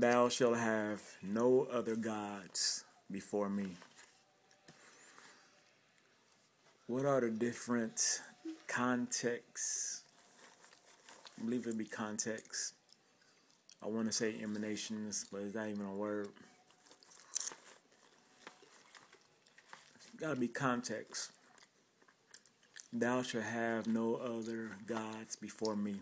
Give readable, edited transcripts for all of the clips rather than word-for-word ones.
Thou shalt have no other gods before me. What are the different contexts? I believe it'd be context. I want to say emanations, but it's not even a word. It's gotta be context. Thou shalt have no other gods before me.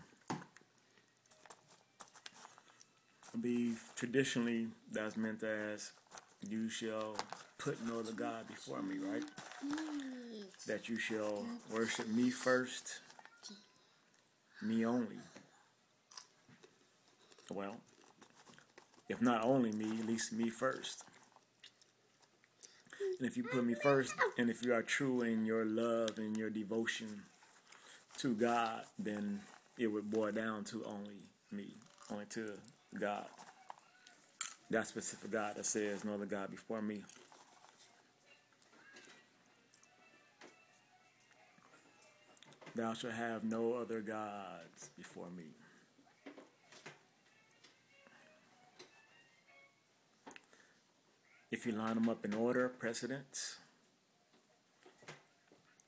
I believe traditionally that's meant as you shall put no other God before me, right? That you shall worship me first, me only. Well, if not only me, at least me first. And if you put me first, and if you are true in your love and your devotion to God, then it would boil down to only me, only to God. That specific God that says no other God before me. Thou shalt have no other gods before me. If you line them up in order, precedence,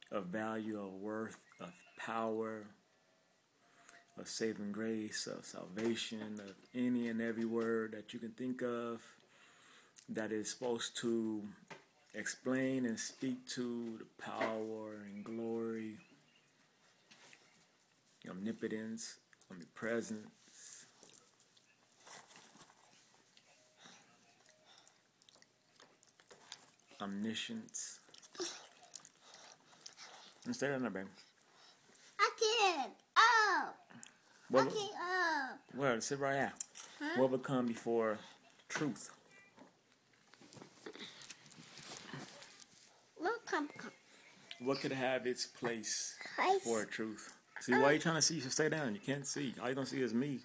of value, of worth, of power, of saving grace, of salvation, of any and every word that you can think of that is supposed to explain and speak to the power and glory, omnipotence, omnipresence, omniscience. And stay down there, baby. I can't. Oh. What, I can't. Oh. well, sit right here. Huh? What would come before truth? Look, come. What could have its place I before truth? See, why are you trying to see? You should stay down. You can't see. All you're going to see is me.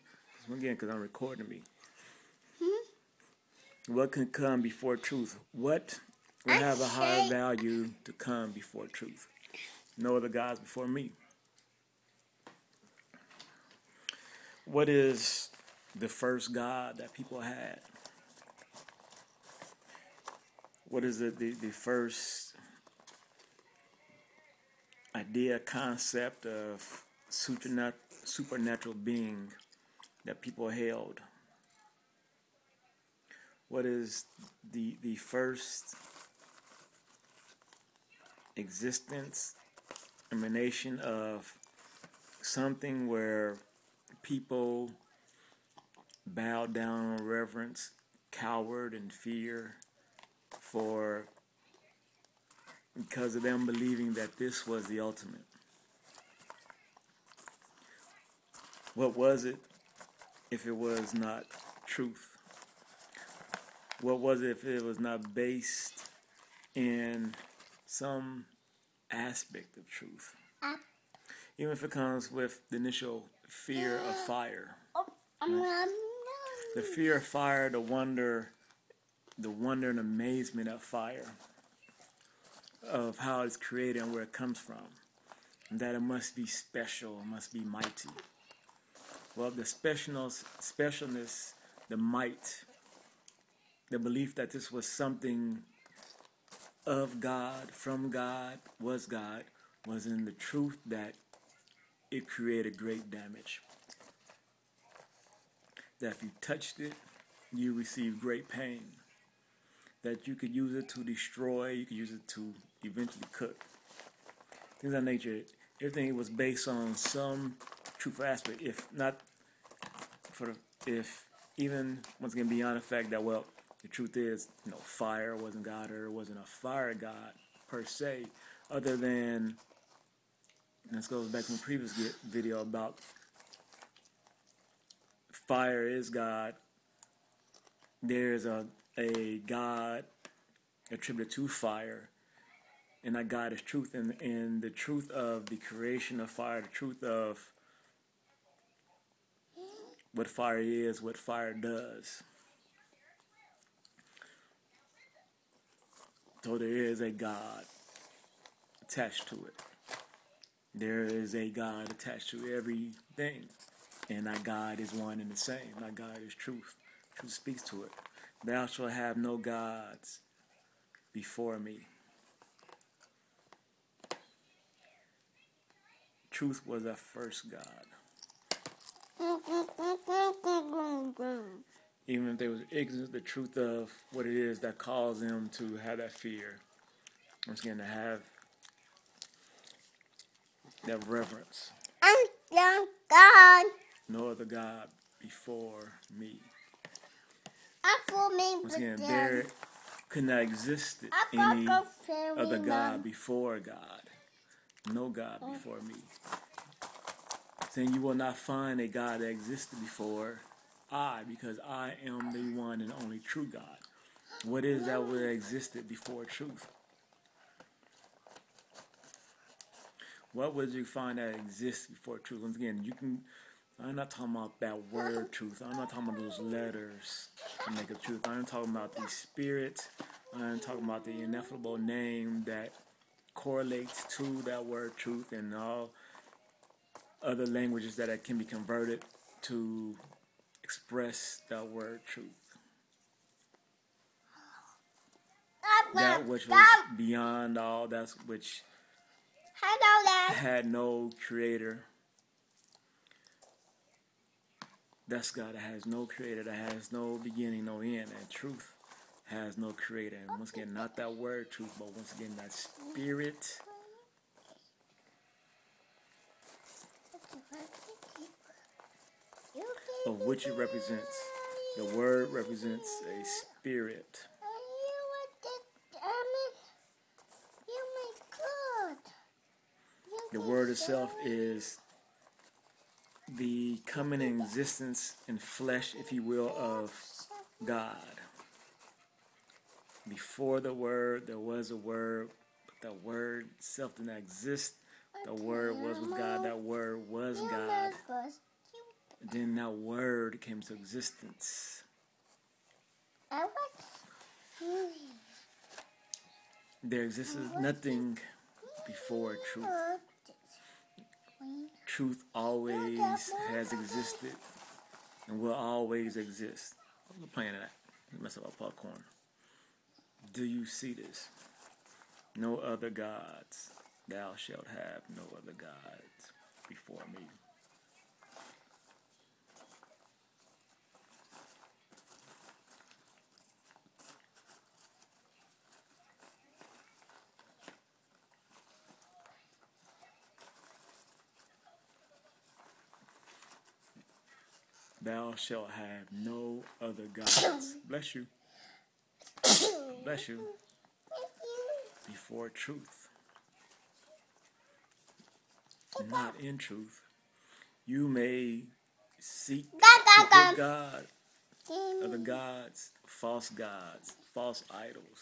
Again, because I'm recording me. What can come before truth? What will have a higher value to come before truth? No other gods before me. What is the first God that people had? What is the first idea, concept of supernatural being that people held? What is the first existence, emanation of something where people bowed down in reverence, cowered in fear because of them believing that this was the ultimate? What was it if it was not truth? What was it if it was not based in some aspect of truth? Even if it comes with the initial fear of fire. The fear of fire, the wonder and amazement of fire, of how it's created and where it comes from, and that it must be special, it must be mighty. Well, the specialness, the might, the belief that this was something of God, from God, was in the truth that it created great damage. That if you touched it, you received great pain. That you could use it to destroy, you could use it to eventually cook. Things of that nature. Everything was based on some truthful aspect, if not if even once again beyond the fact that, well, the truth is, fire wasn't God, or it wasn't a fire God per se, other than, and this goes back to the previous video about fire is God. There's a God attributed to fire, and that God is truth, and the truth of the creation of fire, the truth of what fire is, what fire does. So there is a God attached to it. There is a God attached to everything. And that God is one and the same. That God is truth. Truth speaks to it. Thou shalt have no gods before me. Truth was our first God. Even if they was ignorant of the truth of what it is that caused them to have that fear. Once again, to have that reverence. God. No other God before me. Once Once again, there could not exist any other God before God. No God before me. Saying you will not find a God that existed before I, because I am the one and only true God. What is that that existed before truth? What would you find that exists before truth? Once again, I'm not talking about that word truth. I'm not talking about those letters to make a truth. I'm talking about the spirit. I'm talking about the ineffable name that correlates to that word truth and all other languages that can be converted to express that word truth. That which was beyond all, that which had no creator. That's God that has no creator, that has no beginning, no end. And truth has no creator. And once again, not that word truth, but once again, that spirit of which it represents. The word represents a spirit. The word itself is the coming in existence in flesh, if you will, of God. Before the word, there was a word, but that word itself did not exist. The word was with God, that word was God. Then that word came to existence. There existed nothing before truth. Truth always has existed and will always exist. I'm playing that. Mess up our popcorn. Do you see this? No other gods. Thou shalt have no other gods before me. Thou shalt have no other gods. Bless you. Bless you. Before truth. Not in truth. You may seek good God, other gods, false idols,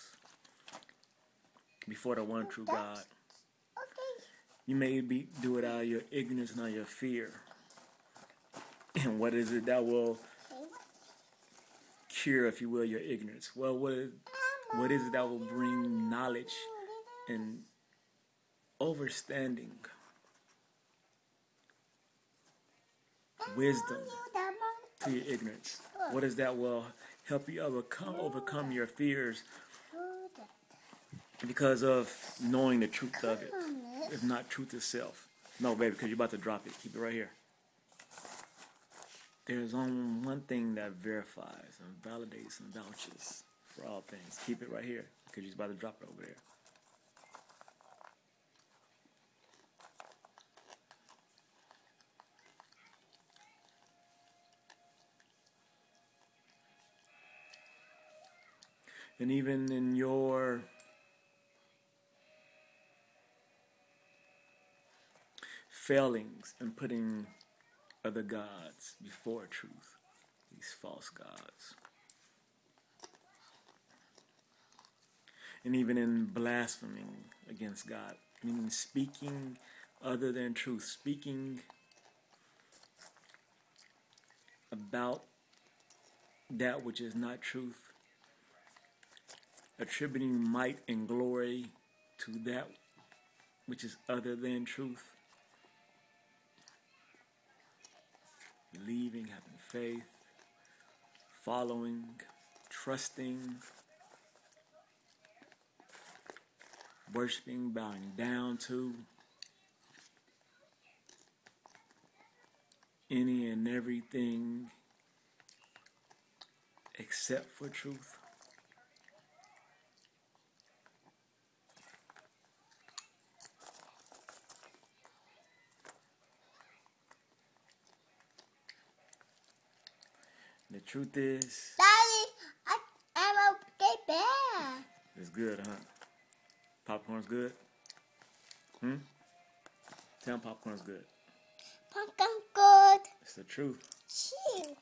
before the one true God. You may do it out of your ignorance and out of your fear. And what is it that will cure, if you will, your ignorance? Well, what is it that will bring knowledge and understanding, wisdom to your ignorance? What is that will help you overcome your fears because of knowing the truth of it, if not truth itself? No, baby, because you're about to drop it. Keep it right here. There's only one thing that verifies and validates and vouches for all things. Keep it right here, because you're about to drop it over there. And even in your failings and putting other gods before truth, these false gods. And even in blaspheming against God, meaning speaking other than truth, speaking about that which is not truth, attributing might and glory to that which is other than truth, believing, having faith, following, trusting, worshiping, bowing down to any and everything except for truth. The truth is, Daddy, I'm okay bear. it's good, huh? Popcorn's good? Tell them popcorn's good. Pumpkin good. It's the truth. Chew.